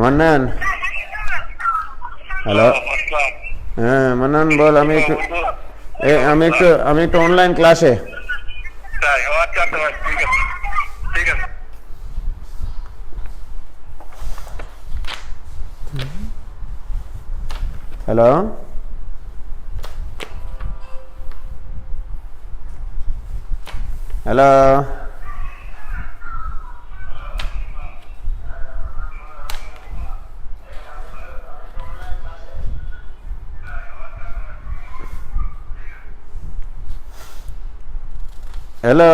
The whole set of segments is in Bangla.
মান্নান, হ্যালো। হ্যাঁ মান্নান বল, আমি একটু অনলাইন ক্লাসে। হ্যালো, হ্যালো, হ্যালো,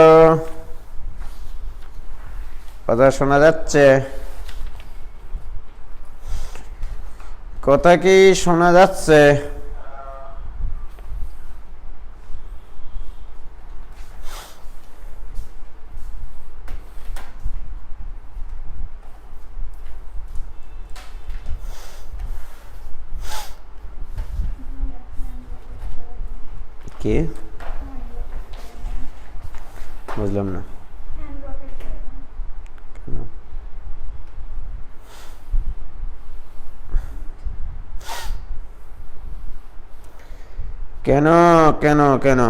কথা শোনা যাচ্ছে? কথা কি শোনা যাচ্ছে? কি বুঝলাম না। কেন কেন কেন?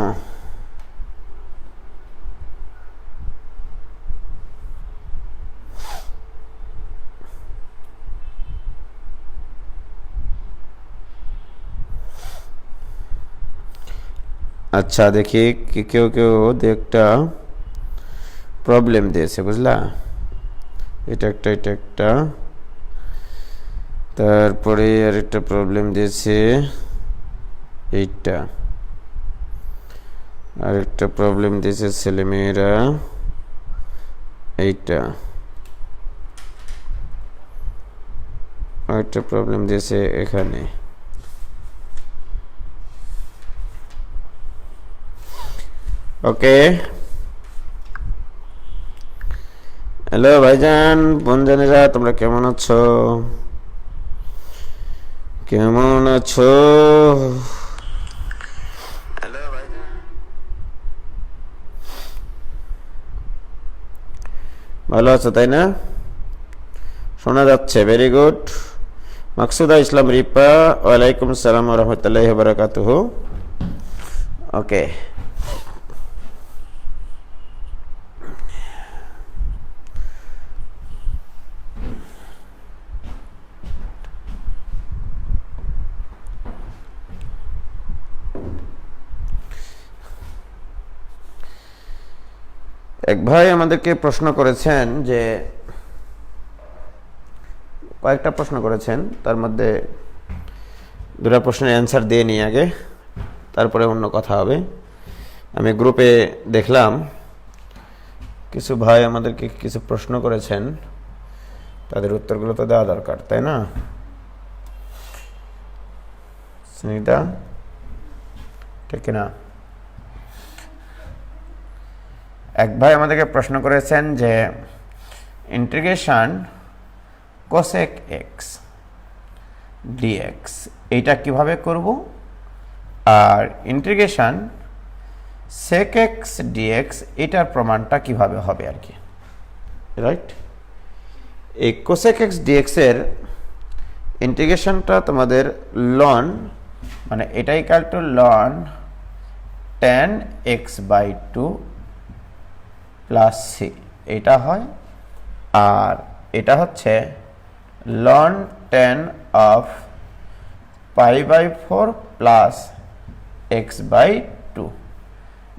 আচ্ছা দেখি, কেউ কেউ একটা প্রবলেম দিয়েছে, বুঝলা? এটা একটা তারপরে আর একটা প্রবলেম দিয়েছে, এইটা আর একটা প্রবলেম দিয়েছে ছেলেমেয়েরা, এইটা আর একটা প্রবলেম দিয়েছে এখানে। ওকে, হ্যালো ভাইজান, বনজানেরা, তোমরা কেমন আছো? কেমন আছো? ভালো আছো তাই না? শোনা যাচ্ছে, ভেরি গুড। মাকসুদা ইসলাম রিপা, ওয়ালাইকুম আসসালাম ওয়া রাহমাতুল্লাহি ওয়া বারাকাতুহু। ওকে, এক ভাই আমাদেরকে প্রশ্ন করেছেন, যে কয়েকটা প্রশ্ন করেছেন, তার মধ্যে দুটো প্রশ্নের অ্যান্সার দিয়ে নিই আগে, তারপরে অন্য কথা হবে। আমি গ্রুপে দেখলাম কিছু ভাই আমাদেরকে কিছু প্রশ্ন করেছেন, তাদের উত্তরগুলো তো দেওয়া দরকার, তাই না সুনিতা? ঠিক না? এক ভাই আমাদেরকে প্রশ্ন করেছেন যে ইন্টিগ্রেশন কোসেক এক্স ডিএক্স এইটা কিভাবে করব, আর ইন্টিগ্রেশন সেক এক্স ডিএক্স এটার প্রমাণটা কিভাবে হবে আর কি, রাইট? এই কোসেক এক্স ডিএক্স এর ইন্টিগ্রেশনটা তোমাদের লন, মানে এটা ইকুয়াল টু লন tan x/2 প্লাস সি, এটা হয়। আর এটা হচ্ছে ln tan of π/4 plus x/2,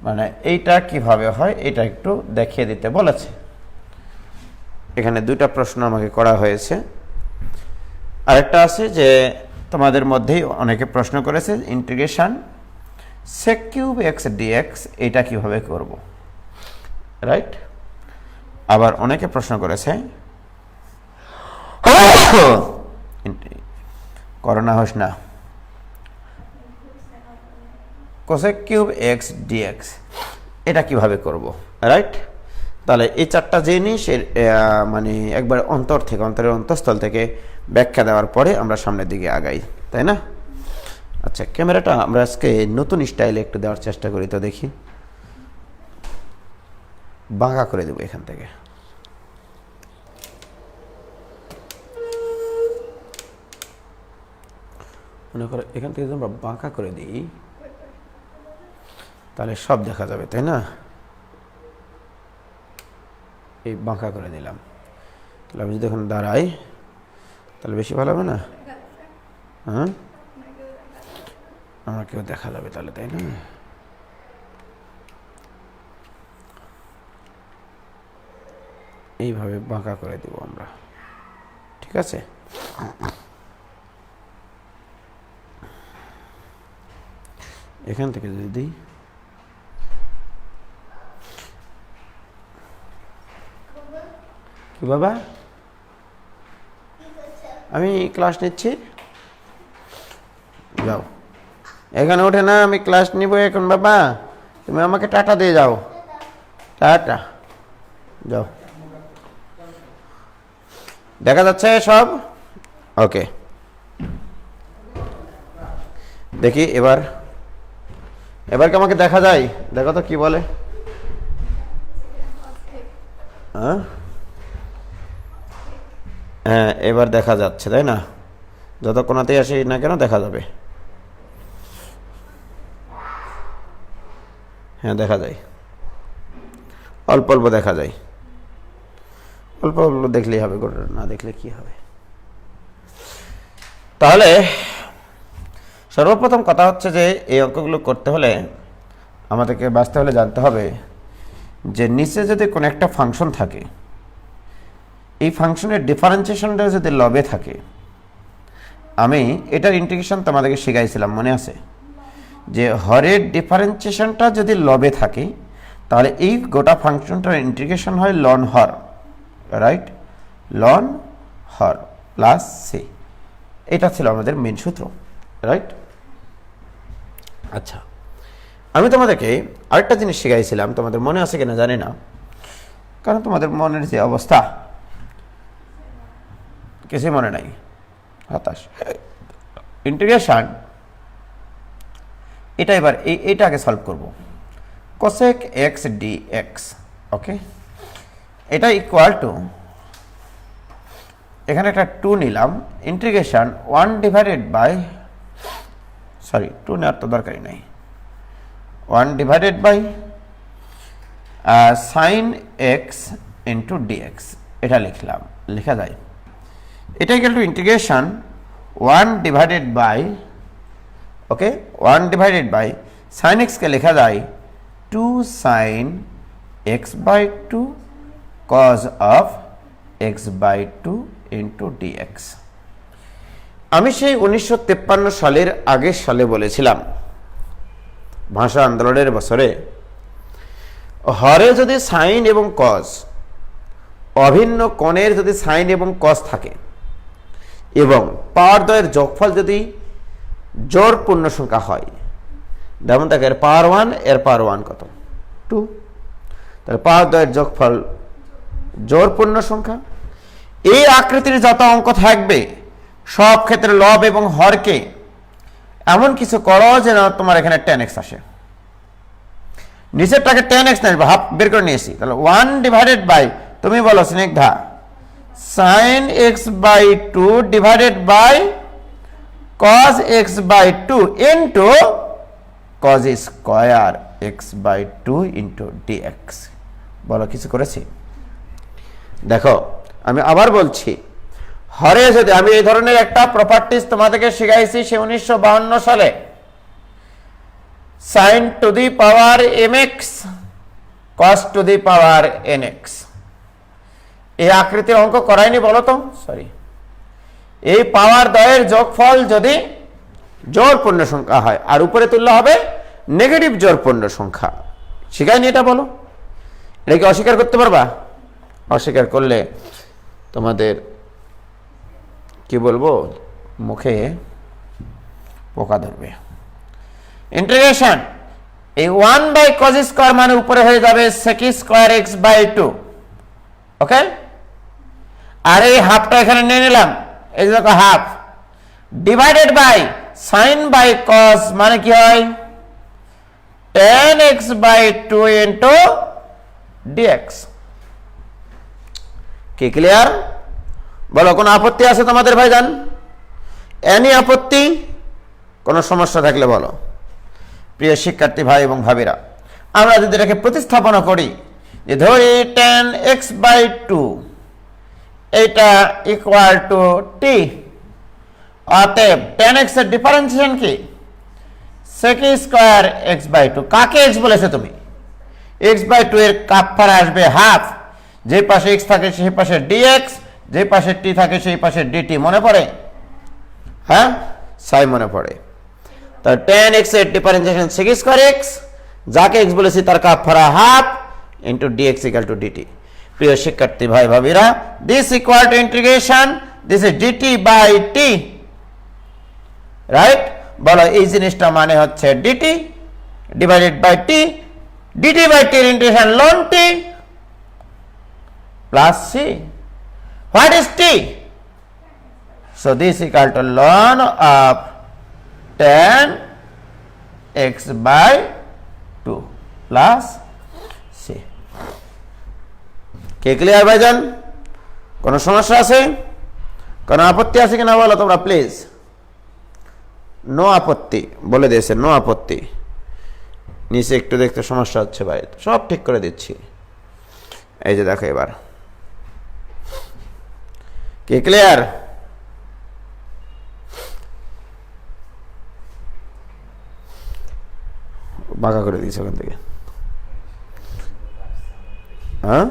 মানে এইটা কিভাবে হয় এটা একটু দেখিয়ে দিতে বলেছে। এখানে দুইটা প্রশ্ন আমাকে করা হয়েছে। আরেকটা আছে যে তোমাদের মধ্যেই অনেকে প্রশ্ন করেছে integration sec cube x dx এটা কিভাবে করব, রাইট? আবার অনেকে প্রশ্ন করেছে করোনা হোস না, কোসেক কিউব x dx এটা কিভাবে করব, রাইট? তাহলে এই চারটা জিনিস মানে একবার অন্তরের অন্তঃস্থল থেকে ব্যাখ্যা দেওয়ার পরে আমরা সামনের দিকে আগাই, তাই না? আচ্ছা, ক্যামেরাটা আমরা আজকে নতুন স্টাইলে একটু দেওয়ার চেষ্টা করি, তো দেখি, বাঁকা করে দেবো এখান থেকে। মনে করো এখান থেকে যদি আমরা বাঁকা করে দিই তাহলে সব দেখা যাবে, তাই না? এই বাঁকা করে দিলাম, তাহলে আমি যদি এখন দাঁড়াই তাহলে বেশি ভালো হবে না? হ্যাঁ, আমাকেও দেখা যাবে তাহলে, তাই না? এইভাবে বাঁকা করে দেব আমরা, ঠিক আছে? এখান থেকে যদি দিই, কি বাবা? আমি ক্লাস নিচ্ছি, যাও। এখানে ওঠে না, আমি ক্লাস নিব এখন বাবা, তুমি আমাকে টাটা দিয়ে যাও, টাটা, যাও। দেখা যাচ্ছে সব? ওকে, দেখি এবার কি আমাকে দেখা যায়? দেখো তো কি বলে। হ্যাঁ, এবার দেখা যাচ্ছে, তাই না? যতক্ষণতেই আসি না কেন দেখা যাবে। হ্যাঁ, দেখা যায়, অল্প অল্প দেখা যায়, অল্প অল্প দেখলেই হবে, গোটা না দেখলে কি হবে? তাহলে সর্বপ্রথম কথা হচ্ছে যে এই অঙ্কগুলো করতে হলে আমাদেরকে বাঁচতে হলে জানতে হবে যে নিচে যদি কোনো একটা ফাংশন থাকে, এই ফাংশনের ডিফারেন্সিয়েশনটা যদি লবে থাকে, আমি এটার ইন্টিগ্রেশন তোমাদেরকে শিখাইছিলাম, মনে আছে? যে হরের ডিফারেন্সিয়েশনটা যদি লবে থাকে তাহলে এই গোটা ফাংশনটার ইন্টিগ্রেশন হয় লন হর, রাইট? লন হর প্লাস সি, এটা ছিল আমাদের মেন সূত্র, রাইট? আচ্ছা, আমি তোমাদেরকে আরেকটা জিনিস শিখাইছিলাম, তোমাদের মনে আছে কিনা জানি না, কারণ তোমাদের মনের যে অবস্থা কিছুই মনে নাই, হতাশ। ইন্টিগ্রেশন এটা এবার এইটা আগে সলভ করব। কোসেক এক্স ডি এক্স, ওকে, এটা ইকুয়াল টু, এখানে একটা 2 নিলাম, ইন্টিগ্রেশন 1 ডিভাইডেড বাই, সরি 2 নেওয়ার তো দরকারই নাই, 1 divided by sine X into dx, এটা লিখলাম, লেখা যায়। এটা equal to integration 1 divided by, okay, 1 divided by sine এক্সকে লেখা যায় 2 sine x by 2 cos of X by 2 into dx. আমি সেই 1953 সালের আগের সালে বলেছিলাম, ভাষা আন্দোলনের বছরে, হরে যদি সাইন এবং কজ, অভিন্ন কোণের যদি সাইন এবং কজ থাকে এবং পাওয়ার দ্বয়ের যোগফল যদি জোড় পূর্ণ সংখ্যা হয়, যেমন থাকে এর পাওয়ার 1, এর পাওয়ার 1 কত? 2, তাহলে পাওয়ার দ্বয়ের যোগফল জোড় পূর্ণ সংখ্যা। এই আকৃতির যত অঙ্ক থাকবে সব ক্ষেত্রে লব এবং হরকে এমন কিছু করো যেন তোমার এখানে 10x আসে, নিচেরটাকে 10x না হাফ বের করে নিয়েছি, তাহলে 1 ডিভাইডেড বাই, তুমি বলো Snigdha, sine x by 2 divided by cos x by 2 into cos square x by 2 into dx। বলো কিছু করেছি? দেখো আমি আবার বলছি, হরে যদি আমি এই ধরনের একটা প্রপার্টিজ তোমাদেরকে শিখাইছি সে 1952 সালে, sin to the power mx cos to the power nx, এই আকৃতির অঙ্ক করাইনি বলো তো? সরি, এই পাওয়ার দ্বয়ের যোগফল যদি জোড় পূর্ণ সংখ্যা হয় আর উপরে তুললে হবে নেগেটিভ জোড় পূর্ণ সংখ্যা, শিখায়নি এটা? বলো, এটা কি অস্বীকার করতে পারবা? অস্বীকার করলে তোমাদের কি বলবো, মুখে পোকা ধরবে। ইন্টিগ্রেশন এই 1 বাই cos স্কয়ার মানে উপরে হয়ে যাবে sec square x by 2, okay, আর এই হাফটা এখানে নিয়ে নিলাম, এই দেখো half, divided by sine by cos মানে কি হয় 10x বাই 2 ইন্টু ডিএক্স। কি ক্লিয়ার? বলো কোন আপত্তি আছে তোমাদের ভাইজান? এনি আপত্তি? কোনো সমস্যা থাকলে বলো। প্রিয় শিক্ষার্থী ভাই এবং ভাবিরা, আমরা যদি এটাকে প্রতিস্থাপনা করি যে ধরি tan x/2 এটা ইকুয়াল টু টি, অতএব tan x এর ডিফারেন্সিয়েশন কি sec স্কয়ার x/2। কাকে x বলেছে তুমি? x/2 এর কাপড় আসবে হাফ, যে পাশে x থাকে সেই পাশে dx, যে পাশে t থাকে সেই পাশে dt। মনে পড়ে? হ্যাঁ, সাই মনে পড়ে। তো tan x এর ডিফারেন্সিয়েশন sec স্কয়ার x, যাকে x বলেছি তার কাপড় half into dx equal to dt। প্রিয় শিক্ষার্থী ভাই ভাবিরা, this equal to integration this is dt by t, right? বলো এই জিনিসটা মানে হচ্ছে dt divided by t, dt by t এর integration ln t plus c. What is t? So this equal to ln of tan x/2 plus c. K clear ভাইজান? কোনো সমস্যা আছে? কোনো আপত্তি আছে কিনা বলো তোমরা প্লিজ। নো আপত্তি বলে দিয়েছে, নো আপত্তি। নিচে একটু দেখতে সমস্যা হচ্ছে ভাই, সব ঠিক করে দিচ্ছি। এই যে দেখো এবার কে ক্লিয়ার? বাঁকা করে দিয়েছে ওখান থেকে। হ্যাঁ,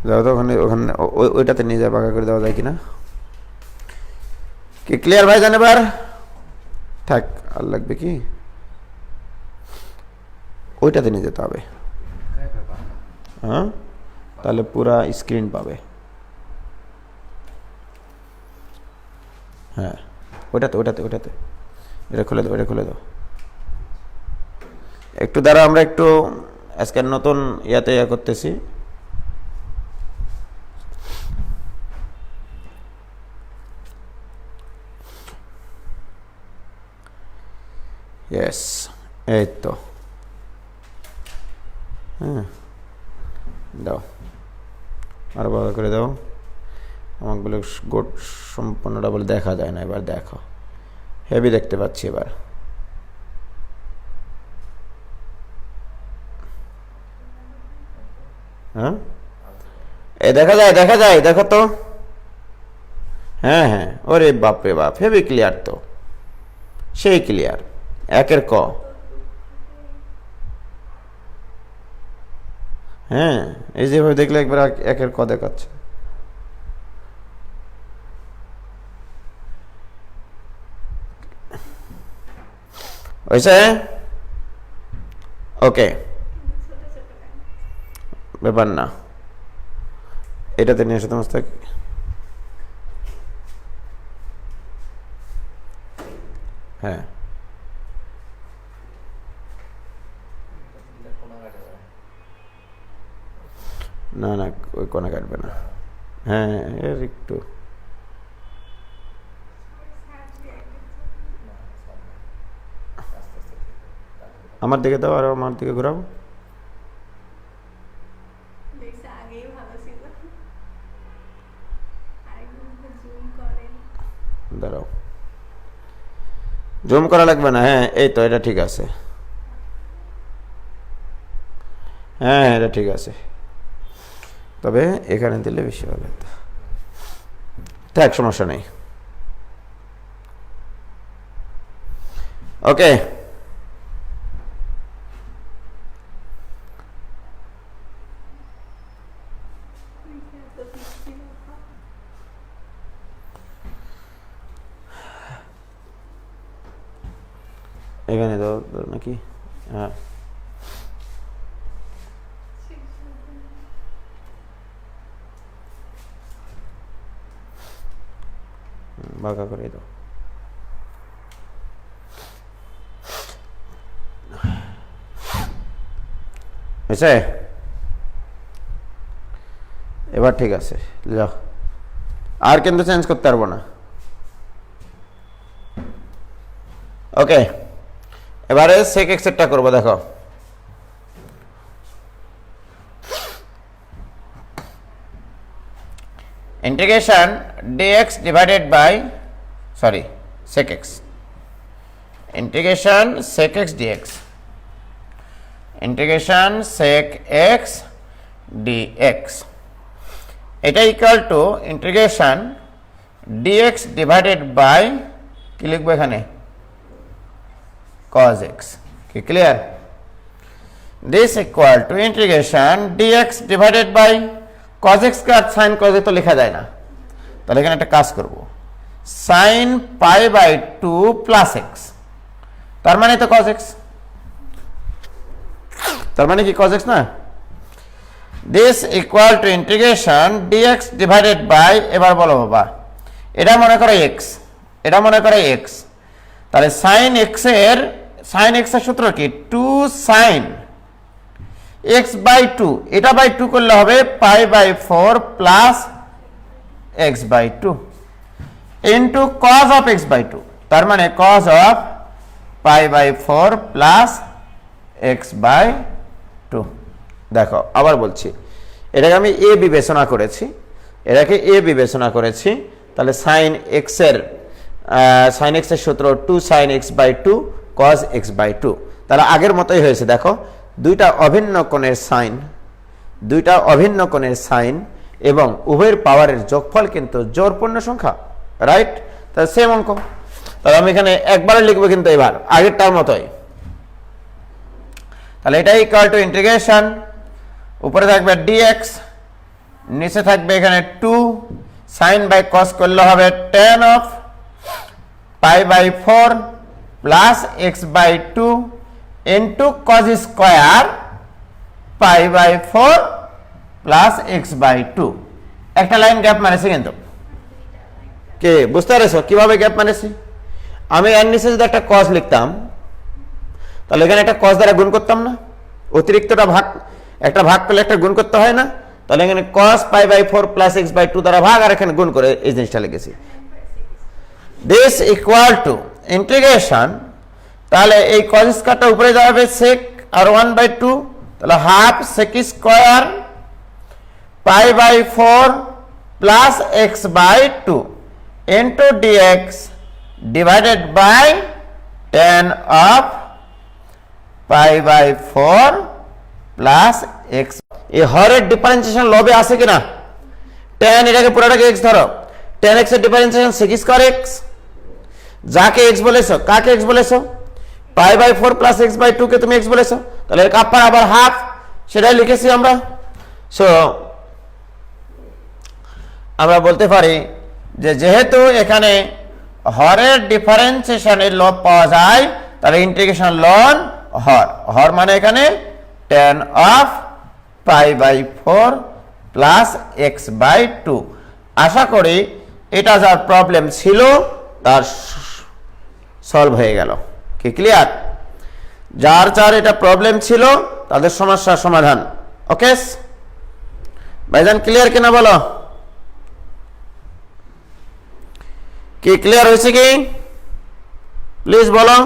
যাও তো ওখানে, ওখানে ওইটাতে নিয়ে যায়, বাঁকা করে দেওয়া যায় কিনা। কি ক্লিয়ার ভাই? জান এবার থাক, আর লাগবে কি? ওইটাতে নিয়ে যেতে হবে। হ্যাঁ, তাহলে পুরা স্ক্রিন পাবে। হ্যাঁ, ওইটাতে ওইটাতে ওইটাতে এটা খুলে দাও, এটা খুলে দাও। একটু দ্বারা আমরা একটু আজকে নতুন ইয়াতে ইয়া করতেছি। ইয়েস, এই তো। হ্যাঁ, দাও, আরো ভালো করে দাও। আমাকে বলে গোট সম্পূর্ণটা বলে দেখা যায় না। এবার দেখো, হেভি দেখতে পাচ্ছি এবার। হ্যাঁ, এ দেখা যায়, দেখা যায়, দেখো তো। হ্যাঁ হ্যাঁ, ওরে বাপ রে বাপ, হেভি ক্লিয়ার তো, সেই ক্লিয়ার। একের ক। হ্যাঁ, এই যেভাবে দেখলে একবার একের ক দেখাচ্ছে। হয়েছে? ওকে, ব্যাপার না, এটাতে নিয়ে এসে তোমার হ্যাঁ না না, ওই কোনা কাটবে না। হ্যাঁ, এর একটু আমার দিকে দাও, আর আমার দিকে ঘোরাও। দাঁড়াও, জুম করা লাগবে না। হ্যাঁ, এই তো, এটা ঠিক আছে। হ্যাঁ, এটা ঠিক আছে, তবে এখানে দিলে বেশি ভালো হতো। থাক, সমস্যা নেই। ওকে, এখানে দাও নাকি? হ্যাঁ, বাঁকা করে দাও। হয়েছে? এবার ঠিক আছে, যাও। আর কিন্তু চেঞ্জ করতে পারবো না। ওকে, এবারে সেক এক্সেটটা করবো। দেখো, integration dx divided by sec x, integration sec x dx, integration sec x dx, এটা equal to integration dx divided by কি লিখবো এখানে cos x, কি clear? This equal to integration dx divided by cos x কে আর sin cos x তো লেখা যায় না, তাহলে এখানে একটা কাজ করব, sin pi by 2 plus x, তার মানে তো cos x, তার মানে কি cos x না? This equal to integration dx divided by, এবার বলো বাবা, এটা মনে করো x, এটা মনে করো x, তাহলে sin x এর সূত্র কি 2 sin x বাই 2, এটা বাই 2 করলে হবে pi by 4 plus x by 2 into cos of x by 2, তার মানে cos of pi by 4 plus x by 2। দেখো আবার বলছি, এটাকে আমি a বিবেচনা করেছি, তাহলে sin x এর সূত্র 2 sin x by 2 cos x by 2, তাহলে আগের মতোই হয়েছে। দেখো দুইটা অভিন্ন কোণের সাইন এবং উভয়ের পাওয়ারের যোগফল কিন্তু জোড়পূর্ণ সংখ্যা, রাইট? তাহলে সেম অঙ্ক, তাহলে আমি এখানে একবারে লিখবো কিন্তু এবার আগেরটার মতোই। তাহলে এটা ইকুয়াল টু ইন্টিগ্রেশন, উপরে থাকবে dx, নিচে থাকবে এখানে 2 sin বাই cos করলে হবে tan of pi by 4 plus x by 2 into cos square pi by 4 plus x by 2। একটা লাইন গ্যাপ মানেছি কিন্তু, কে বুঝতে পারছো কিভাবে গ্যাপ মানেছি? আমি এর নিচে যদি একটা cos লিখতাম, তাহলে এখানে একটা cos দ্বারা গুণ করতাম না, অতিরিক্তটা একটা ভাগ করলে একটা গুণ করতে হয় না, তাহলে এখানে cos pi by 4 plus x by 2 দ্বারা ভাগ, আর এখানে গুণ করে এই জিনিসটা লিখেছি। দিস ইকুয়াল টু ইন্টিগ্রেশন, তাহলে এই cos স্কয়ারটা উপরে যাবে sec আর 1/2, তাহলে half sec square pi by 4 plus x by 2 into dx divided by tan of pi by 4 plus x। এই হরের ডিফারেন্সিয়েশন লবে আছে কিনা? tan এটাকে পুরোটাকে x ধরো, tan x এর ডিফারেন্সিয়েশন sec স্কয়ার x, যাকে x বলেছো, কাকে x বলেছো? Pi by 4 plus x by 2 কে তুমি x বলেছো, তাহলে এর কাপড় আবার হাফ, সেটাই লিখেছি আমরা। সো আমরা বলতে পারি যে যেহেতু এখানে হরের ডিফারেন্সিয়েশনের লব পাওয়া যায়, তাহলে ইন্টিগ্রেশন লন হর মানে এখানে tan of pi by 4 plus x by 2। আশা করি এটা যার প্রবলেম ছিল তার সলভ হয়ে গেল, কি ক্লিয়ার? যার এটা প্রবলেম ছিল তাদের সমস্যার সমাধান। ওকে ভাইজান, ক্লিয়ার কিনা বলো? কি ক্লিয়ার হয়েছে কি? প্লিজ বলো।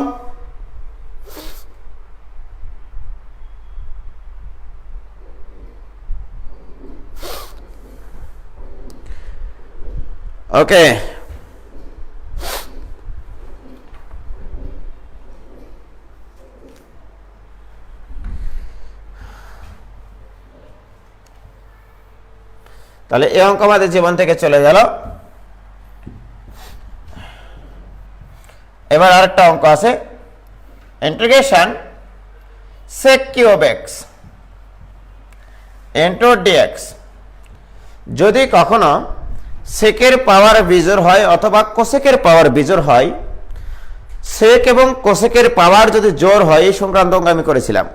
ওকে, তাহলে এই অঙ্ক আমাদের জীবন থেকে চলে গেল। এবার আরেকটা অঙ্ক আছে, integration sec cube x into dx। যদি কখনো সেকের পাওয়ার বিজোড় হয় অথবা কোসেকের পাওয়ার বিজোড় হয়, সেক এবং কোসেকের পাওয়ার যদি জোড় হয়, এই সংক্রান্ত অঙ্ক আমি করেছিলাম।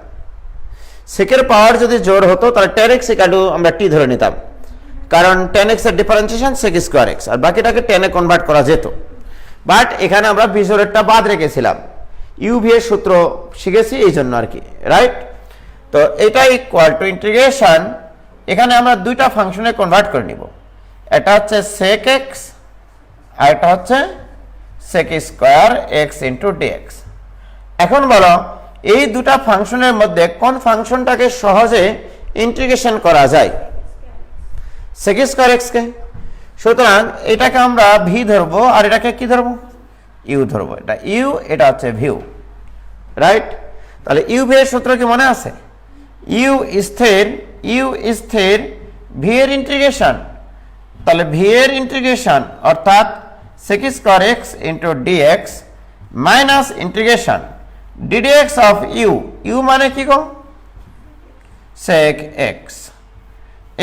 সেকের পাওয়ার যদি জোড় হতো তাহলে tan x ইকুয়াল আমরা t ধরে নিতাম, কারণ tan x এর ডিফারেন্সিয়েশন sec স্কয়ার x, আর বাকিটাকে tan এ কনভার্ট করা যেত। বাট এখানে আমরা বিজোড়েরটা বাদ রেখেছিলাম, ইউভি এর সূত্র শিখেছি এই জন্য আর কি, রাইট? তো এটাই ইকুয়াল টু ইন্টিগ্রেশন, এখানে আমরা দুইটা ফাংশনে কনভার্ট করে নিব, এটা হচ্ছে sec x আর এটা হচ্ছে sec square x into dx। এখন বলো এই দুটা ফাংশনের মধ্যে কোন ফাংশনটাকে সহজে ইন্টিগ্রেশন করা যায়? sec স্কয়ার x কে। সুতরাং এটাকে আমরা ভি ধরবো আর এটাকে কি ধরবো, ইউ ধরবো। এটা ইউ, এটা হচ্ছে ভিউ, রাইট? তাহলে ইউ ভি এর সূত্র কি মনে আছে? ইউ স্থির, ভি এর ইন্টিগ্রেশন, তাহলে ভি এর ইন্টিগ্রেশন অর্থাৎ sec square x into dx minus integration ddx of u, u মানে কি গো, sec x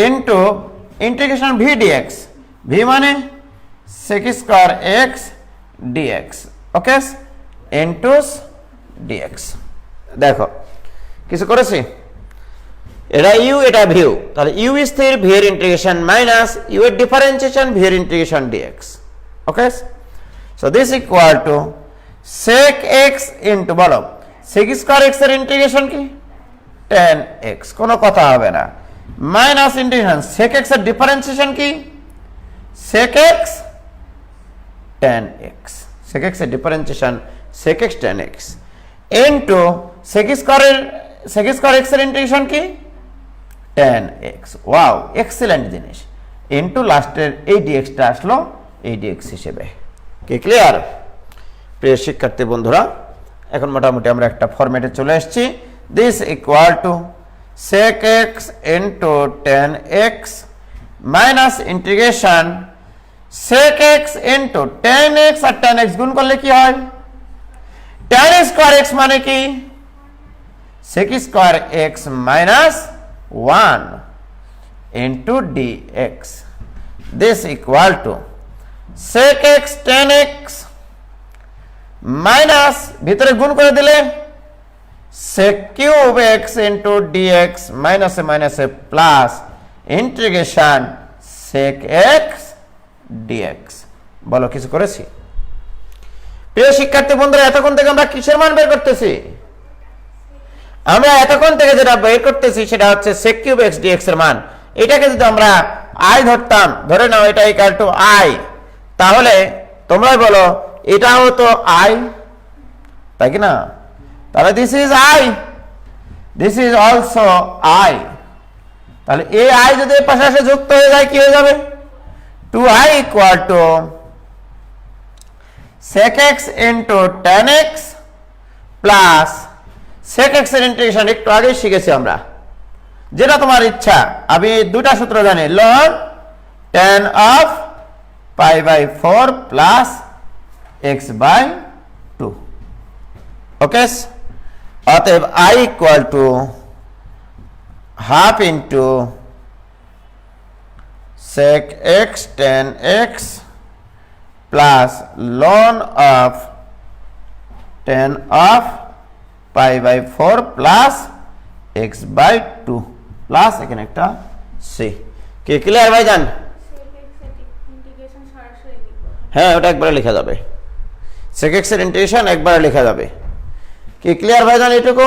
into integration v dx, v মানে sec square x dx, okay, into dx. দেখো কিছু করেছি, এটা ইউ এটা ভিউ, তাহলে ইউ স্থির, ভি এর ইন্টিগ্রেশন মাইনাস ইউ এর ডিফারেন্সিয়েশন, ভি এর integration dx, okay. So this equal to sec x into, বলো sec স্কয়ার x এর ইন্টিগ্রেশন কি, tan x, কোনো কথা হবে না, মাইনাস ইন্টিগ্রেশন sec x এর ডিফারেন্সিয়েশন কি, sec x tan x, sec x এর differentiation sec x tan x into sec square x এর ইন্টিগ্রেশন কি, tan x, ওয়াও এক্সিলেন্ট জিনিস, ইনটু লাস্টের এই ডিএক্সটা আসলো এই ডিএক্স হিসেবে। কি ক্লিয়ার প্রিয় শিক্ষার্থী বন্ধুরা? এখন মোটামুটি আমরা একটা ফরম্যাটে চলে এসেছি। This equal to sec x into tan x minus integration sec x into tan x, আর tan x গুণ করলে কি হয়, tan স্কয়ার x মানে কি, sec square x minus 1 into dx. This equal to sec x tan x minus ভিতরে গুণ করে দিলে sec cube x into dx মাইনাসে মাইনাসে plus integration sec x dx। বলো কিছু করেছি? প্রিয় শিক্ষার্থী বন্ধুরা, এতক্ষণ থেকে আমরা কিসের মান বের করতেছি? আমরা এতক্ষণ থেকে যেটা বের করতেছি সেটা হচ্ছে sec কিউব x dx এর মান। এটাকে যদি আমরা i ধরতাম, ধরে নাও এটা ইকুয়াল টু i, তাহলে তোমরাই বলো এটাও তো i, তাই কি না? তাহলে this is i, this is also i, তাহলে এই i যদি এর পাশে এসে যুক্ত হয়ে যায় কি হয়ে যাবে, 2i equal to sec x into tan x plus sec x এর ইন্টিগ্রেশন একটু আগে শিখেছি আমরা, যেটা তোমার ইচ্ছা। আমি দুটা সূত্র জানি, ln tan of pi by 4 plus x by 2, ওকে। অতএব i equal to half into sec x tan x plus ln of tan of pi by 4 plus x by 2 plus এখানে একটা c। কি ক্লিয়ার ভাইজান? হ্যাঁ, ওটা একবারে লেখা যাবে, sec x এর ইন্টিগ্রেশন একবারে লেখা যাবে। কি ক্লিয়ার ভাইজান? এটুকু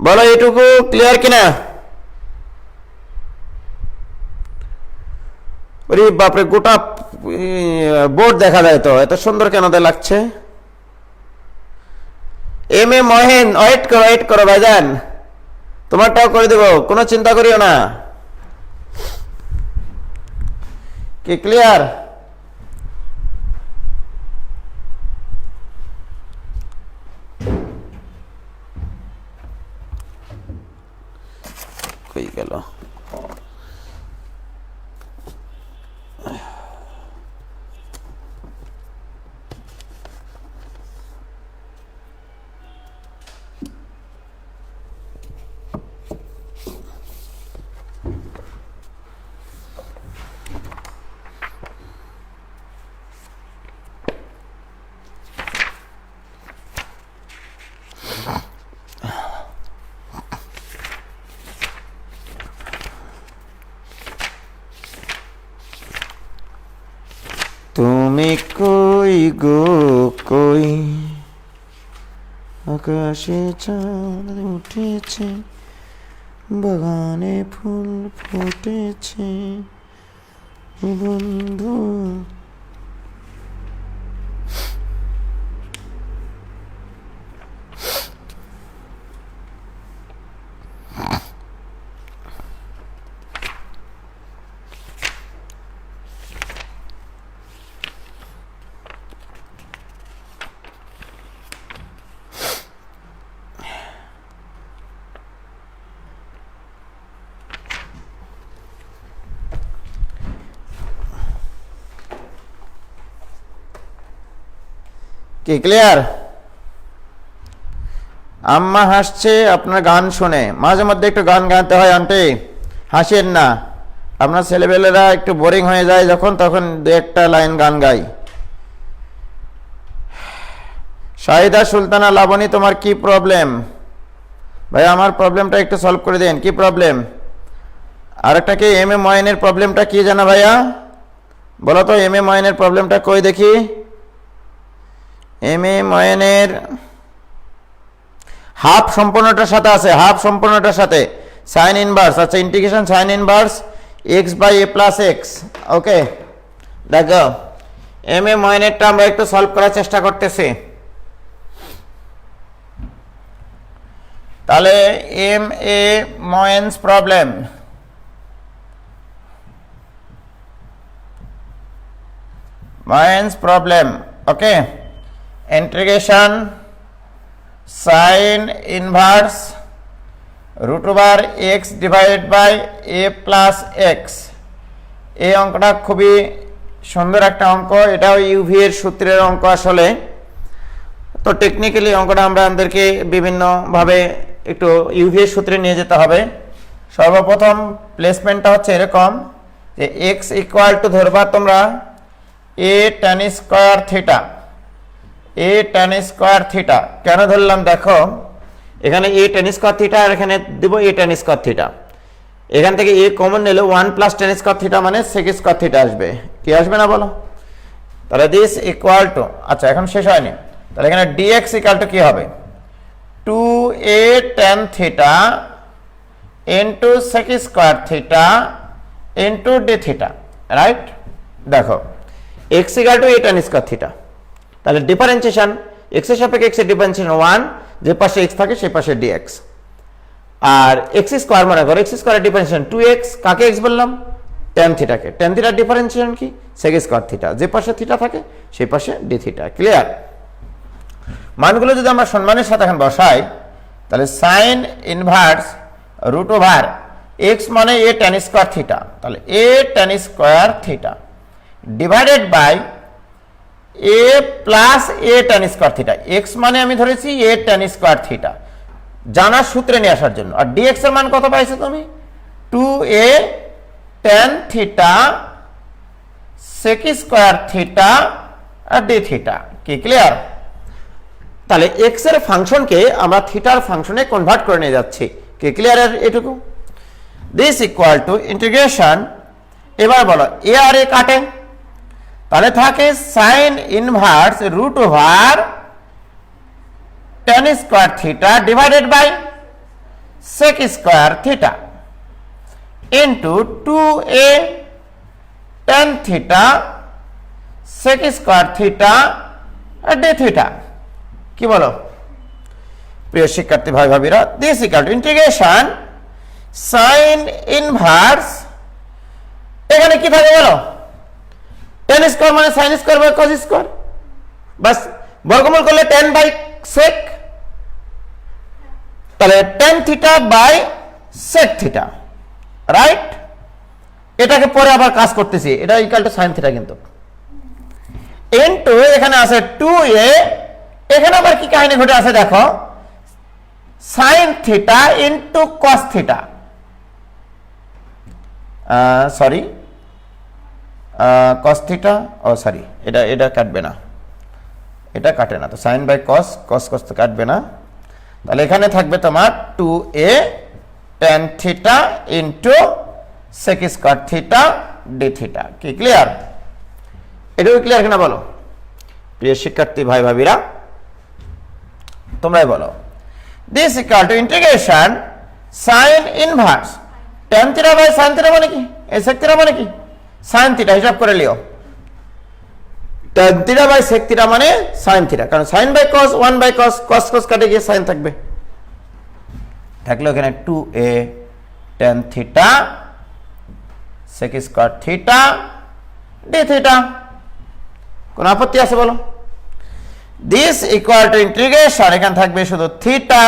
বলো, এটুকু ক্লিয়ার কিনা? ওরে বাপরে, গোটা বোর্ড দেখা যায় তো, এত সুন্দর কেন লাগছে? এম এ মহেন, ওয়েট করো ভাইজান, তোমারটাও করে দেব, কোনো চিন্তা করিও না। কি ক্লিয়ার? কই গেল? তুমি কই গো কই, আকাশে চাঁদ উঠেছে, বাগানে ফুল ফুটেছে, বন্ধু কি ক্লিয়ার? আম্মা হাসছে আপনার গান শুনে, মাঝে মধ্যে একটু গান গাইতে হয় আন্টি, হাসেন না। আপনার ছেলেবেলেরা একটু বোরিং হয়ে যায় যখন, তখন দু একটা লাইন গান গাই। শাহিদা সুলতানা লাবণী, তোমার কি প্রবলেম? ভাই আমার প্রবলেমটা একটু সলভ করে দেন। কি প্রবলেম? আরেকটা কি এম এ ময়নের প্রবলেমটা কি জানা ভাইয়া? বলো তো এম এ ময়নের প্রবলেমটা কই দেখি। এম এ ময়নের হাফ সম্পূর্ণটার সাথে আছে, হাফ সম্পূর্ণটার সাথে সাইন ইনভার্স। আচ্ছা, integration sine inverse X by A plus X. Okay, দেখো এম এ ময়নেরটা আমরা একটু সলভ করার চেষ্টা করতেছি। তাহলে এম এ ময়েন্স problem, okay, integration sine inverse root over X divided by A plus X. এই অঙ্কটা খুবই সুন্দর একটা অঙ্ক, এটাও ইউভি এর সূত্রের অঙ্ক আসলে। তো টেকনিক্যালি অঙ্কটা আমাদেরকে বিভিন্নভাবে একটু ইউভি এর সূত্রে নিয়ে যেতে হবে। সর্বপ্রথম প্লেসমেন্টটা হচ্ছে এরকম যে এক্স ইকুয়াল টু ধরবা তোমরা এ ট্যান স্কোয়ার থিটা, এ ট্যান স্কোয়ার থিটা। কেন ধরলাম দেখো, এখানে এ ট্যান স্কোয়ার থিটা আর এখানে দেব এ ট্যান স্কোয়ার থিটা। এখান থেকে এ কমন নিলে 1 প্লাস ট্যান স্কোয়ার থিটা মানে সেক স্কোয়ার থিটা আসবে। কি আসবে না বলো? তাহলে দিস ইকুয়াল টু, আচ্ছা এখন শেষ হয়নি, তাহলে এখানে ডিএক্স ইকুয়াল টু কি হবে? 2a tan theta into sec square theta into D theta, right? দেখো X equal to A tan square theta, তাহলে ডিফারেন্সিয়েশন এক্স এর সাপেক্ষে এক্স এর ডিফারেন্সিয়েশন 1, যে পাশে এক্স থাকে সেই পাশে ডিএক্স। আর এক্স স্কোয়ার মনে করো, এক্স স্কোয়ারের ডিফারেন্সিয়েশন 2x, কাকে এক্স বললাম? ট্যান থিটাকে। ট্যান থিটার ডিফারেন্সিয়েশন কি? সেক স্কোয়ার থিটা, যে পাশে থিটা থাকে সেই পাশে ডি থিটা। ক্লিয়ার? মানগুলো যদি আমরা সম্মানের সাথে এখন বসাই, তাহলে sine inverse root over X মানে এ ট্যান স্কোয়ার থিটা, তাহলে A tan square theta divided by A plus A tan square theta. X মানে আমি ধরেছি এ ট্যান স্কোয়ার থিটা, জানার সূত্রে নিয়ে আসার জন্য। আর ডিএক্স এর মান কত পাইছো তুমি? 2a tan theta sec square theta আর ডি থিটা। কি ক্লিয়ার? তাহলে এক্স এর ফাংশনকে আমরা থিটার ফাংশনে কনভার্ট করে নিয়ে যাচ্ছি। কি ক্লিয়ার এটুকু? দিস ইকুয়াল টু ইন্টিগ্রেশন, এবার বলো এ আর এ কাটে, তাহলে থাকে sine inverse root over tan square theta divided by sec square theta into 2a tan theta sec square theta আর ডি থিটা। কি বলো প্রিয় শিক্ষার্থী ভাই ভাবিরা? This equal to integration sine inverse, এখানে কি থাকে বলো? ট্যান স্কোয়ার মানে sine square by cos square, বাস বর্গমূল করলে ট্যান বাই সেক, তাহলে tan theta by sec theta, right? এটাকে পরে আবার কাজ করতেছি, এটা ইকুয়াল টু সাইন থিটা, কিন্তু ইনটু এখানে আছে 2a, এখানে আবার কি কাহিনী ঘটে আছে দেখো, sine theta into cos theta, sorry cos theta, ও সরি এটা কাটবে না, এটা কাটে না, তো সাইন বাই কস, কস কস তো কাটবে না। তাহলে এখানে থাকবে তোমার 2a tan theta into sec square theta d theta. কি ক্লিয়ার? এটাও ক্লিয়ার কিনা বলো প্রিয় শিক্ষার্থী ভাই ভাবিরা? তোমরাই বলো। This equal to integration sin inverse tan theta by sin theta মানে কি? এই sec থিটা মানে কি? sin থিটা, হিসাব করে লিও। tan theta by sec theta মানে sin থিটা, কারণ sin by cos 1 by cos, cos cos কাটে গিয়ে sin থাকবে, থাকলো এখানে 2a tan theta sec square theta d theta. কোন আপত্তি আছে বলো? দিস ইকুয়াল টু ইন্টিগ্রেশন, এখানে থাকবে শুধু থিটা,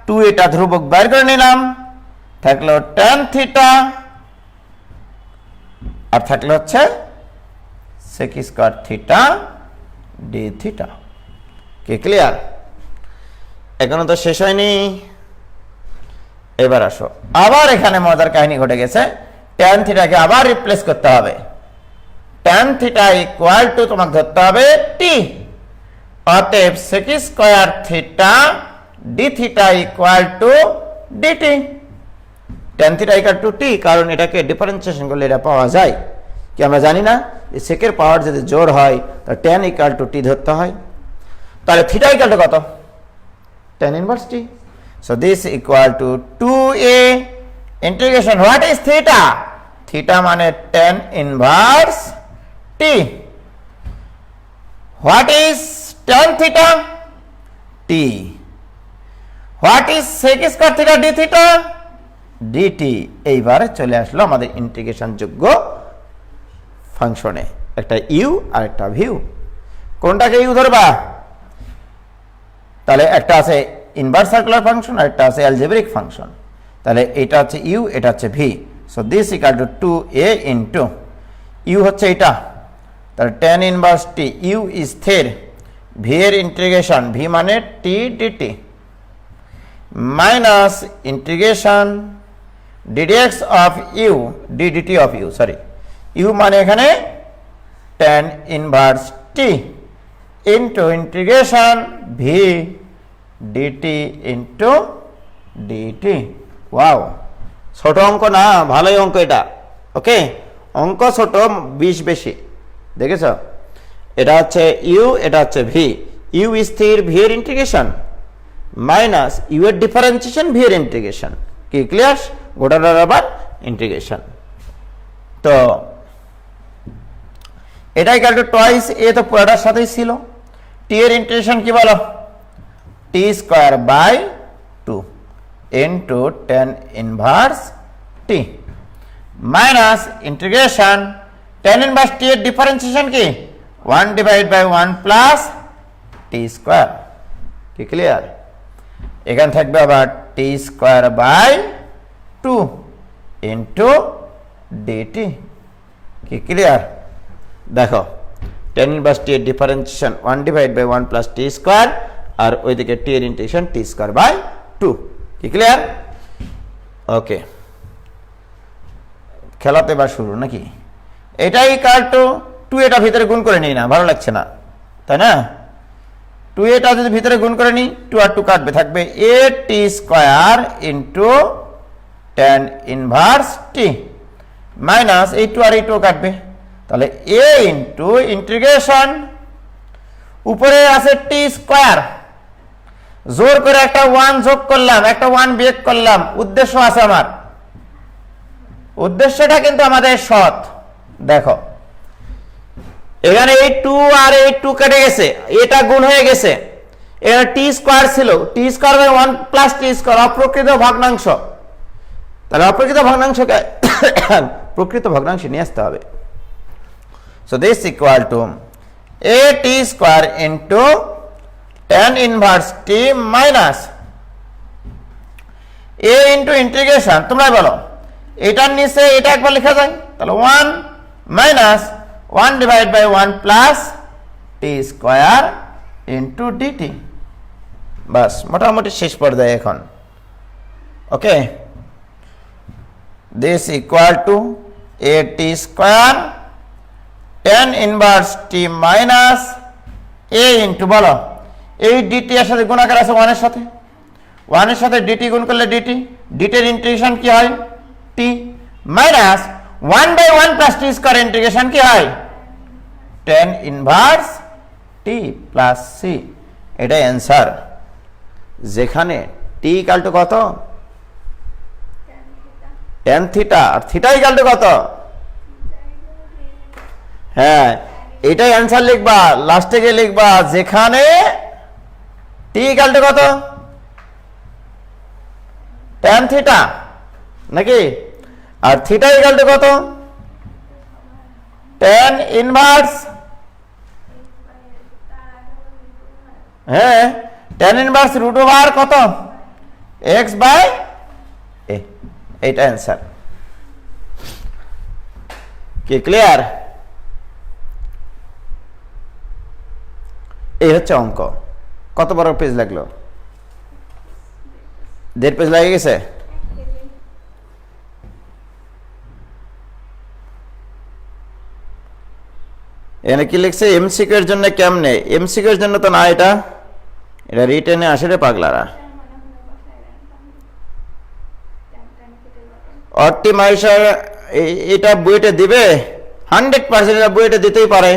2 এটা ধ্রুবক বাইর করে নিলাম, থাকলো tan থিটা আর থাকলো হচ্ছে sec square theta d theta. কি ক্লিয়ার? এখনো তো শেষ হয়নি। এবার আসো, আবার এখানে মজার কাহিনী ঘটে গেছে। ট্যান থিটাকে আবার রিপ্লেস করতে হবে। ট্যান থিটা ইকুয়াল টু তোমাকে ধরতে হবে টি। অতএব sec square theta D theta equal to dt. Tan theta equal to T, কারণ এটাকে ডিফারেন্সিয়েশন করলে এটা পাওয়া যায়। কি আমরা জানি না যে সেকের পাওয়ার যদি জোর হয় তাহলে ট্যান ইকুয়াল টু টি ধরতে হয়। তাহলে থিটা ইকুয়াল টু কত? tan inverse t. So this equal to 2a integration. What is theta? Theta মানে tan inverse t. What is tan theta? t. What is sec square theta d theta? dt. এইবারে চলে আসলো আমাদের ইন্টিগ্রেশন যোগ্য ফাংশনে। একটা u আর একটা v। কোনটাকে u ধরবা? তাহলে একটা আছে ইনভার্স সার্কুলার ফাংশন আর একটা আছে অ্যালজেব্রিক ফাংশন। তাহলে এটা হচ্ছে ইউ, এটা হচ্ছে V. So this equal to 2a into U হচ্ছে এটা, তাহলে tan ইনভার্স টি, ইউ স্থির, ভি এর ইন্টিগ্রেশন, ভি মানে T dt, minus integration ddx of U ddt of U, sorry U মানে এখানে tan inverse T into integration V dt into dt. Wow, ছোট অঙ্ক না, ভালোই অঙ্ক এটা। ওকে, অঙ্ক ছোট, 20 বেশি। দেখেছ, এটা হচ্ছে ইউ, এটা হচ্ছে ভি। ইউ স্থির, ভি এর ইন্টিগ্রেশন, মাইনাস ইউ এর ডিফারেন্সিয়েশন, ভি এর ইন্টিগ্রেশন। কি ক্লিয়ার? গোটাটার আবার ইন্টিগ্রেশন। তো এটাই ইকুয়াল টু টয়েস এ, তো পুরোটার সাথেই ছিল। টি এর ইন্টিগ্রেশন কি বলো? T square by 2 into tan inverse t, minus integration tan inverse t এর ডিফারেন্সিয়েশন কি? 1 divide by 1 plus t square. কি ক্লিয়ার? এখানে থাকবে আবার t square by 2 into dt. কি ক্লিয়ার? দেখো, tan ইনভার্স টি এর differentiation 1 divide by 1 plus t square, আর ওইদিকে টি এর ইন্টিগ্রেশন টি স্কোয়ার বাই 2। কি ক্লিয়ার? ওকে, খেলাতে বা শুরু নাকি? এটাই ইকুয়াল টু 2 এটা ভিতরে গুণ করে নিই না, ভালো লাগছে না, তাই না? 2 এটা যদি ভিতরে গুণ করে নিই, 2 আর 2 কাটবে, থাকবে a t square into tan inverse t, minus এই 2 আর এই 2 কাটবে, তাহলে এ ইন্টু ইন্টিগ্রেশন, উপরে আছে টি স্কোয়ার, জোর করে একটা 1 যোগ করলাম, একটা 1 বিয়োগ করলাম, উদ্দেশ্য আছে আমার, উদ্দেশ্যটা কিন্তু আমাদের সৎ। দেখো এখানে এই 2 আর এই 2 কেটে গেছে, এটা গুণ হয়ে গেছে, এখানে টি স্কোয়ার ছিল, t square by 1 plus t square, অপ্রকৃত ভগ্নাংশ। তাহলে অপ্রকৃত ভগ্নাংশকে প্রকৃত ভগ্নাংশে নিয়ে আসতে হবে। So this equal to a t square into tan inverse t minus a into integration, তোমরা বলো এটার নিচে এটা একবার লেখা যায়, তাহলে 1 minus 1 divide by 1 plus t square into dt. বাস, মোটামুটি শেষ পর্যায়ে এখন। Okay, this equal to a t square tan inverse t minus a into, বলো এই ডিটি এর সাথে গুণাকার আছে 1 এর সাথে, 1 এর সাথে ডিটি গুণ করলে ডিটি, ডিটি এর ইন্টিগ্রেশন কি হয়? T, minus 1 by 1 plus t square integration কি হয়? tan inverse t plus c. এটাই অ্যান্সার, যেখানে টি ইকুয়াল টু কত? tan থিটা, আর থিটা ইকুয়াল টু কত? হ্যাঁ, এটাই অ্যান্সার লিখবা, লাস্টে গিয়ে লিখবা যেখানে টি ইকুয়াল টু কত? tan থিটা নাকি? আর থিটা ইকুয়াল টু কত? tan ইনভার্স, হ্যাঁ tan ইনভার্স রুট ওভার কত? x by a। এইটা অ্যান্সার। কি ক্লিয়ার? এই হচ্ছে অঙ্ক। কত বড় পেজ লাগলো? 1.5 পেজ লাগে গেছে। এখানে কি লিখছে এমসিকিউ এর জন্য? কেমনে এমসিকিউ এর জন্য তো না, এটা রিটেনে আসে রে পাগলারা। অপটিমাইজার এটা বুয়েটে দিবে 100%, এরা বুয়েটে দিতেই পারে,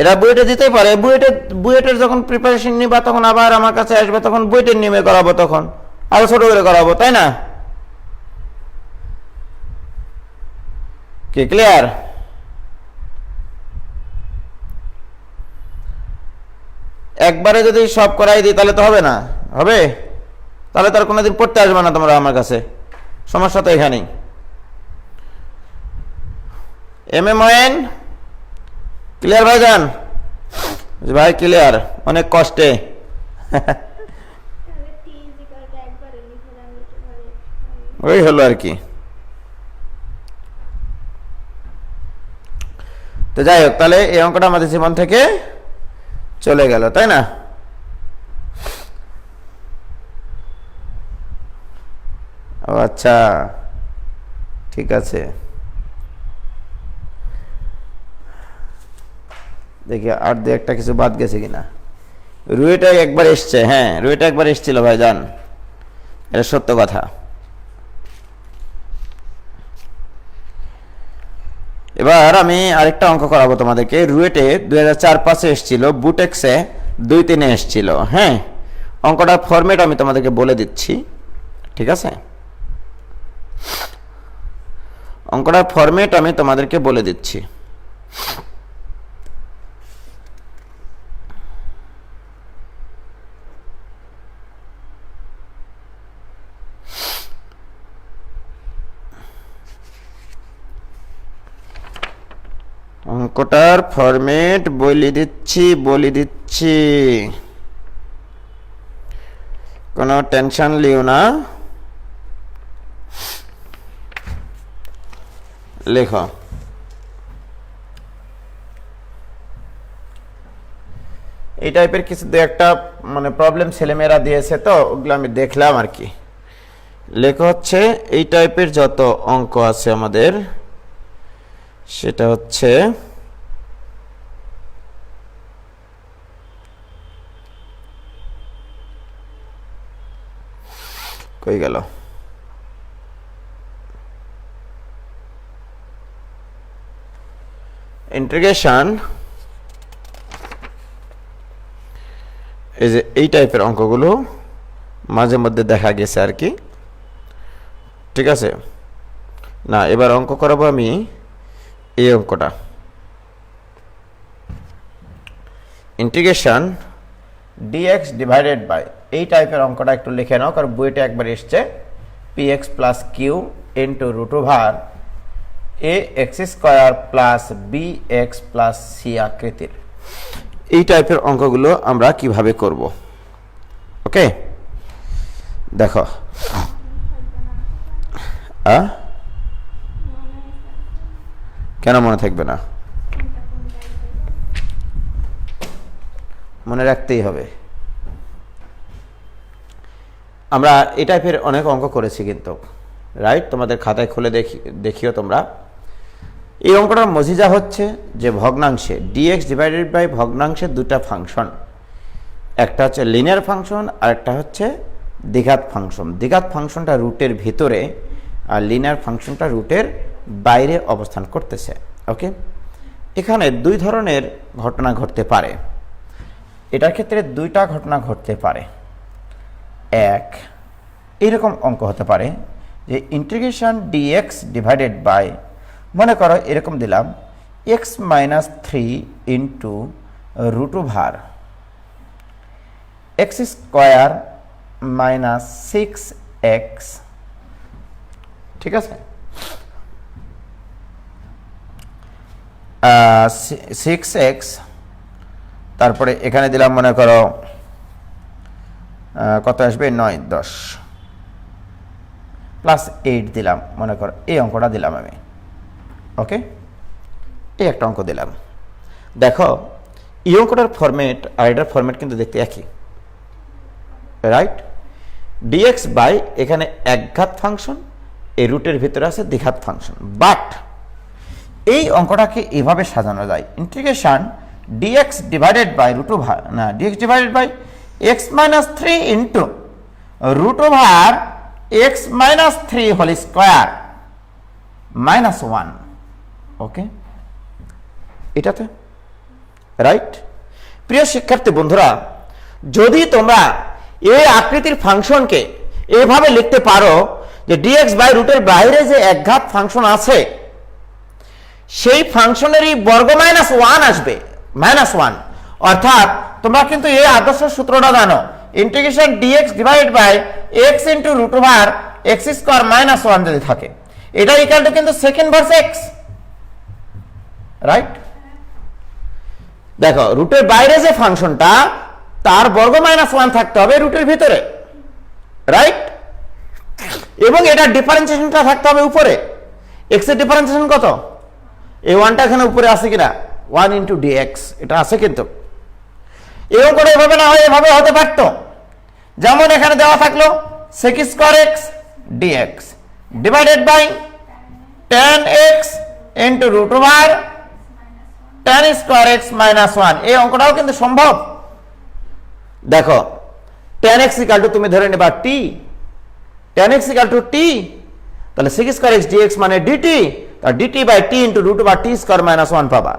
এরা বুয়েটে দিতেই পারে। বুয়েটের যখন প্রিপারেশন নিবা তখন আবার আমার কাছে আসবে, তখন বুয়েটের নিমে করাবো, তখন আরো ছোট করে করাবো, তাই না? কি ক্লিয়ার? একবারে যদি সব করাই দিই তাহলে তো হবে না, হবে? তাহলে তো আর কোনোদিন পড়তে আসবে না তোমরা আমার কাছে, সমস্যা তো এখানেই। ময়েন ক্লিয়ার ভাইজান? ভাই ক্লিয়ার, অনেক কষ্টে। ওই হলো আর কি। তো যাই হোক, তাহলে এই অঙ্কটা আমাদের জীবন থেকে চলে গেল, তাই না? ও আচ্ছা, ঠিক আছে। দেখি আর দু একটা কিছু বাদ গেছে কিনা। রুয়েটা একবার এসছে, হ্যাঁ রুয়েটা একবার এসছিল ভাইজান, এটা সত্য কথা। এবার আমি আরেকটা অঙ্ক করাবো তোমাদেরকে। রুয়েটে 2004-5 এসছিল, বুটেক্সে 2-3 এসছিল। হ্যাঁ, অঙ্কটার ফরম্যাট আমি তোমাদেরকে বলে দিচ্ছি, ঠিক আছে? অঙ্কটার ফরম্যাট আমি তোমাদেরকে বলে দিচ্ছি। অঙ্কটার ফরম্যাট বলে দিচ্ছি, কোনো টেনশন লিও না। লেখো, এই টাইপের কিছু দু একটা মানে প্রবলেম ছেলেমেয়েরা দিয়েছে, তো ওগুলো আমি দেখলাম আর কি। লেখা হচ্ছে এই টাইপের যত অঙ্ক আছে আমাদের, সেটা হচ্ছে কই গেল, ইন্টিগ্রেশন, এই যে এই টাইপের অঙ্কগুলো মাঝে মধ্যে দেখা গেছে আর কি, ঠিক আছে? না, এবার অঙ্ক করাবো আমি এই অঙ্কটা, ইন্টিগ্রেশন ডিএক্স ডিভাইডেড বাই, এই টাইপের অঙ্কটা একটু লিখে নাও, কারণ বইটা একবার এসছে px plus q into root over a x square plus b x plus c আকৃতির। এই টাইপের অঙ্কগুলো আমরা কিভাবে করব, ওকে? দেখো, কেন মনে থাকবে না? মনে রাখতেই হবে। আমরা এই টাইপের অনেক অঙ্ক করেছি কিন্তু, রাইট? তোমাদের খাতায় খুলে দেখিও তোমরা। এই অঙ্কটার মজিজা হচ্ছে যে ভগ্নাংশে ডিএক্স ডিভাইডেড বাই ভগ্নাংশের দুটা ফাংশন, একটা হচ্ছে লিনিয়ার ফাংশন আর একটা হচ্ছে দ্বিঘাত ফাংশন। দ্বিঘাত ফাংশনটা রুটের ভিতরে আর লিনিয়ার ফাংশনটা রুটের বাইরে অবস্থান করতেছে, ওকে? এখানে দুই ধরনের ঘটনা ঘটতে পারে, এটার ক্ষেত্রে দুইটা ঘটনা ঘটতে পারে। এক, এরকম অঙ্ক হতে পারে যে ইন্টিগ্রেশন ডিএক্স ডিভাইডেড বাই, মনে করো এরকম দিলাম x minus 3 into root over x square minus 6x, ঠিক আছে? 6x, তারপরে এখানে দিলাম মনে করো কত আসবে, 9 10 প্লাস 8 দিলাম, মনে করো এই অঙ্কটা দিলাম আমি, ওকে? এই একটা অঙ্ক দিলাম। দেখো এই অঙ্কটার ফরম্যাট আর এটার ফরম্যাট কিন্তু দেখতে একই, রাইট? ডিএক্স বাই এখানে একঘাত ফাংশন, এই রুটের ভিতরে আছে দ্বিঘাত ফাংশন। বাট এই অঙ্কটাকে এভাবে সাজানো যায়, integration dx divided by root over, না, dx divided by x minus 3 into root over x minus 3 whole square minus 1। Okay, এটাতে রাইট? প্রিয় শিক্ষার্থী বন্ধুরা, যদি তোমরা এই আকৃতির ফাংশনকে এভাবে লিখতে পারো যে ডিএক্স বাই রুটের বাইরে যে একঘাত ফাংশন আছে সেই ফাংশনেরই বর্গ মাইনাস 1 আসবে, মাইনাস 1। অর্থাৎ তোমরা কিন্তু এই আদর্শ সূত্রটা জানো, integration dx divided by x into root over x square minus 1 যদি থাকে, এটা ইকুয়াল টু কিন্তু সেকেন্ড ভার্স এক্স, রাইট? দেখো, রুটের বাইরে যে ফাংশনটা তার বর্গ মাইনাস 1 থাকতে হবে রুটের ভিতরে, রাইট? এবং এটার ডিফারেন্সিয়েশনটা থাকতে হবে উপরে। এক্স এর ডিফারেন্সিয়েশন কত? এই 1টা এখানে উপরে আছে কিনা, 1 ইন্টু ডিএক্স, এটা আছে কিন্তু। এবং করে এভাবে না হয় এভাবে হতে পারত, যেমন এখানে দেওয়া থাকলো sec square x dx divided by tan x into root over tan square x minus 1। এই অঙ্কটাও কিন্তু সম্ভব। দেখো, tan x ইকুয়াল টু তুমি ধরে নেবা t, tan x equal to t, তাহলে sec স্কয়ার x dx মানে dt, আর dt by t into root over t square minus 1 পাবা,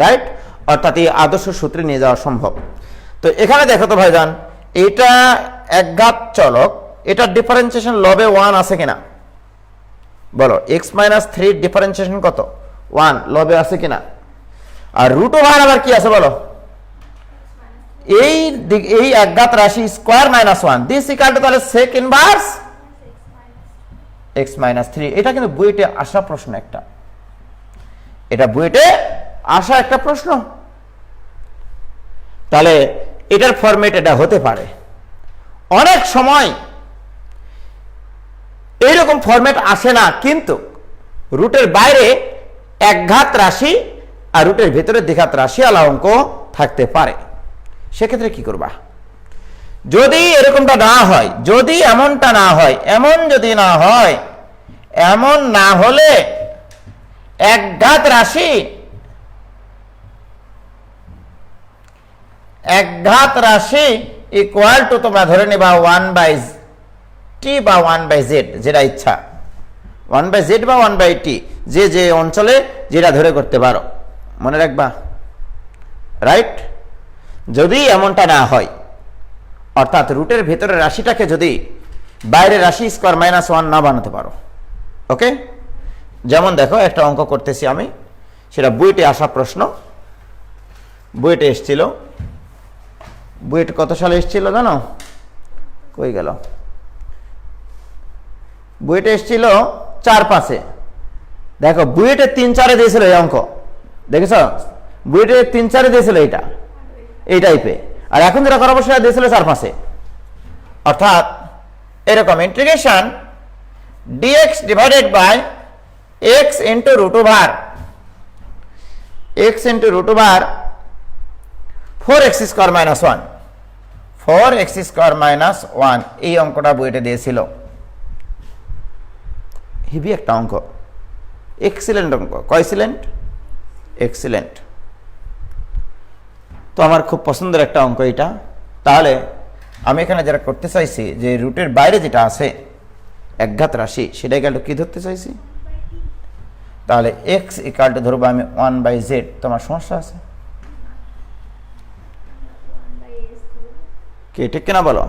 রাইট? অর্থাৎ এই আদর্শ সূত্রে নিয়ে যাওয়া সম্ভব। তো এখানে দেখো তো ভাইজান, এটা একঘাত চলক, এটার ডিফারেন্সিয়েশন লবে 1 আছে কিনা বলো? x মাইনাস 3 ডিফারেন্সিয়েশন কত? 1, লবে আছে কিনা? আর রুট ওভার আবার কি আছে বলো? এই একঘাত রাশি square minus 1, this equal two তাহলে সেক ইনভার্স x মাইনাস 3। এটা কিন্তু বুয়েটে আসা প্রশ্ন একটা, এটা বুয়েটে আসা একটা প্রশ্ন। তাহলে এটার ফরম্যাট এটা হতে পারে। অনেক সময় এইরকম ফরম্যাট আসে না, কিন্তু রুটের বাইরে একঘাত রাশি আর রুটের ভিতরে দ্বিঘাত রাশি আলা অঙ্ক থাকতে পারে। সেক্ষেত্রে কি করবা? যদি এরকমটা না হয়, যদি এমনটা না হয়, এমন যদি না হয়, এমন না হলে একঘাত রাশি ইকুয়াল টু তোমরা ধরে নেবা 1 বাই টি বা 1 বাই জেড, যেটা ইচ্ছা, 1 বাই জেড বা 1 বাই টি, যে যে অঞ্চলে যেটা ধরে করতে পারো, মনে রাখবা, রাইট? যদি এমনটা না হয়, অর্থাৎ রুটের ভেতরে রাশিটাকে যদি বাইরে রাশি স্কয়ার মাইনাস 1 না বানাতে পারো, ওকে? যেমন দেখো, একটা অঙ্ক করতেছি আমি, সেটা বুয়েটে আসা প্রশ্ন, বুয়েটে এসেছিল। বুয়েট কত সালে এসেছিল জানো? কই গেল? বুয়েটে এসেছিল 4-5-এ। দেখো, বুয়েটে 3-4-এ দিয়েছিল এই অঙ্ক, দেখেছ? বুয়েটে 3-4-এ দিয়েছিল এটা, এই টাইপে। আর এখন যেটা করা অবশ্যই দিয়েছিল 4-5-এ। অর্থাৎ এরকম integration dx divided by x into root over 4x square minus 1, 4x square minus 1, এই অঙ্কটা বইটা দিয়েছিল। হেভি একটা অঙ্ক, এক্সিলেন্ট অঙ্ক। কয়সিলেন্ট? এক্সিলেন্ট। তো আমার খুব পছন্দের একটা অঙ্ক এটা। তাহলে আমি এখানে যেটা করতে চাইছি, যে রুটের বাইরে যেটা আছে একঘাত রাশি, সেটাই গেল কি ধরতে চাইছি? তাহলে x ইকুয়াল টু ধরবো আমি 1 বাই জেড। তোমার সমস্যা আছে কি? ঠিক কিনা বলো?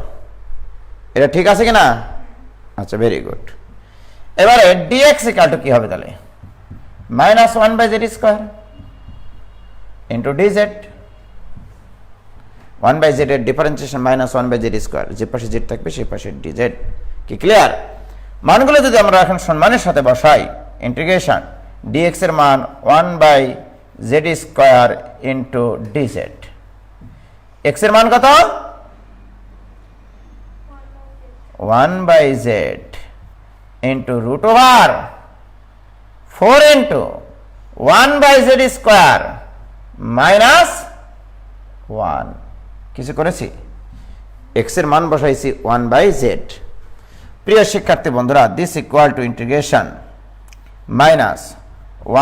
এটা ঠিক আছে কিনা? আচ্ছা, ভেরি গুড। এবারে dx ইকুয়াল টু কি হবে তাহলে? Minus 1 by z square into dz. 1 by z এর differentiation minus 1 by z square, যে পাশে জেড থাকবে সেই পাশে ডিজেড। কি ক্লিয়ার? মানগুলো যদি আমরা এখন সম্মানের সাথে বসাই, ইন্টিগ্রেশন dx এর মান 1 by z square into dz. x এর মান কত? 1 by z into root over 4 into 1 by z square minus 1 কিছু করেছি x এর মান বসাইছি 1/z প্রিয় শিক্ষার্থী বন্ধুরা this equal to integration minus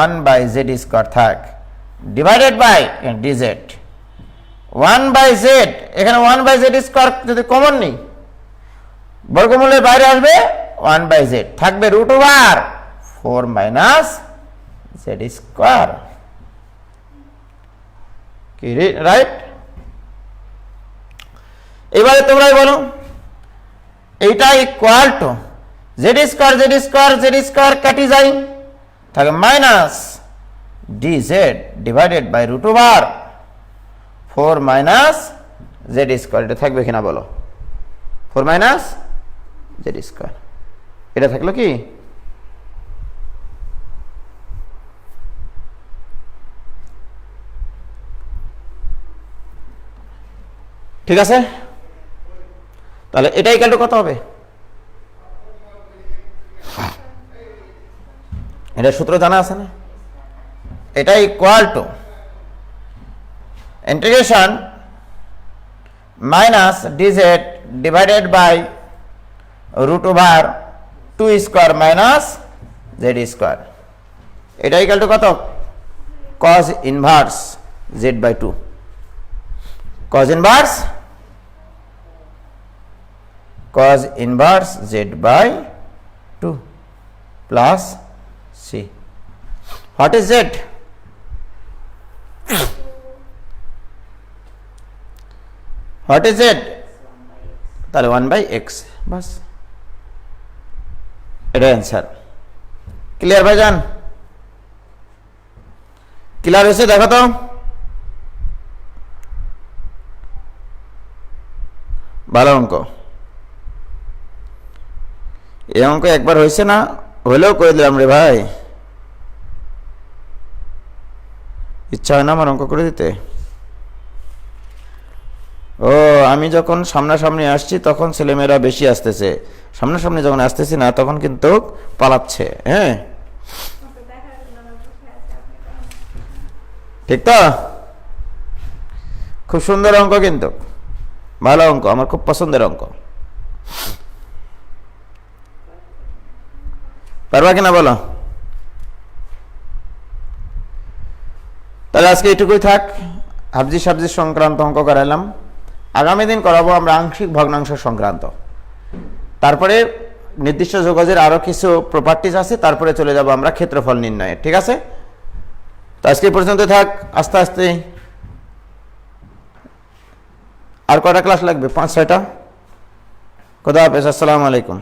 1/z square থাক ডিভাইডেড বাই dz 1/z এখানে 1/z স্কয়ার যদি কমন নেই বর্গমূলের বাইরে আসবে 1/z থাকবে √4 - z স্কয়ার কি রাইট এবারে তোমরাই বলো এইটা ইকুয়াল টু z স্কয়ার কাটি যায় থাকে minus dz divided by √4 - z square এটা থাকবে কিনা বলো 4 - z স্কয়ার এটা থাকলো কি ঠিক আছে তাহলে এটা ইকুয়াল টু কত হবে এটা সূত্র জানা আছে না এটা equal to integration minus dz divided by √2 square minus z square এটা ইকুয়াল টু কত cos inverse z/2 cos inverse z/2 plus c. What is z? What is z? তাহলে 1/x বাস এটা অ্যান্সার ক্লিয়ার ভাইজান ক্লিয়ার হয়েছে দেখো তো ভালো অঙ্ক এই অঙ্ক একবার হয়েছে না হলেও করে দিলাম রে ভাই ইচ্ছা হয় না আমার অঙ্ক করে দিতে ও আমি যখন সামনাসামনি আসছি তখন ছেলেমেয়েরা বেশি আসতেছে সামনাসামনি যখন আসতেছি না তখন কিন্তু পালাচ্ছে হ্যাঁ ঠিক তো খুব সুন্দর অঙ্ক কিন্তু ভালো অঙ্ক আমার খুব পছন্দের অঙ্ক পারবা কিনা বলো তাহলে আজকে এটুকুই থাক হাবজি সাবজি সংক্রান্ত অঙ্ক করালাম আগামী দিন করাবো আমরা আংশিক ভগ্নাংশ সংক্রান্ত তারপরে নির্দিষ্ট যোগজের আরো কিছু প্রপার্টিজ আছে তারপরে চলে যাব আমরা ক্ষেত্রফল নির্ণয়ে ঠিক আছে তো আজকে পর্যন্ত থাক আস্তে আস্তে আর কয়টা ক্লাস লাগবে 5-6টা খোদা হাফেজ আসসালামু আলাইকুম